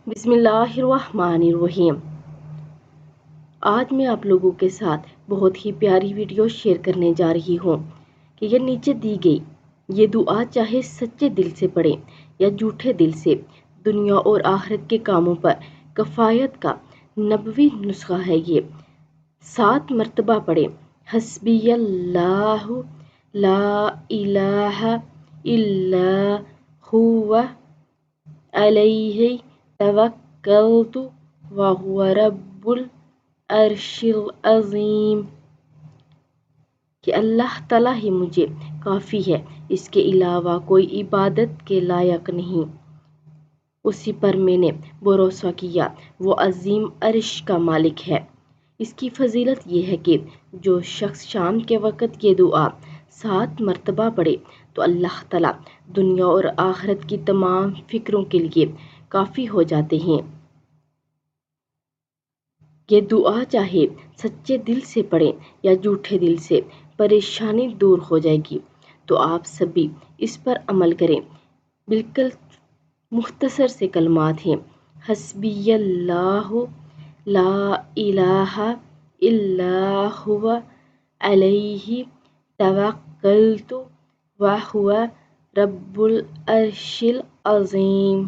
بسم اللہ الرحمن الرحیم۔ آج میں آپ لوگوں کے ساتھ بہت ہی پیاری ویڈیو شیئر کرنے جا رہی ہوں کہ یہ نیچے دی گئی یہ دعا چاہے سچے دل سے پڑھیں یا جھوٹے دل سے، دنیا اور آخرت کے کاموں پر کفایت کا نبوی نسخہ ہے۔ یہ 7 مرتبہ پڑھیں۔ حسبی اللہ لا الہ الا ہوا علیہ توکلت وہو رب العرش العظیم، کہ اللہ تعالیٰ ہی مجھے کافی ہے، اس کے علاوہ کوئی عبادت کے لائق نہیں، اسی پر میں نے بھروسہ کیا، وہ عظیم عرش کا مالک ہے۔ اس کی فضیلت یہ ہے کہ جو شخص شام کے وقت یہ دعا 7 مرتبہ پڑھے تو اللہ تعالیٰ دنیا اور آخرت کی تمام فکروں کے لیے کافی ہو جاتے ہیں۔ یہ دعا چاہے سچے دل سے پڑھیں یا جھوٹے دل سے، پریشانی دور ہو جائے گی۔ تو آپ سبھی اس پر عمل کریں۔ بالکل مختصر سے کلمات ہیں۔ حسبی اللہ لا الہ الا ہوا علیہ توکلت وہو رب العرش العظیم۔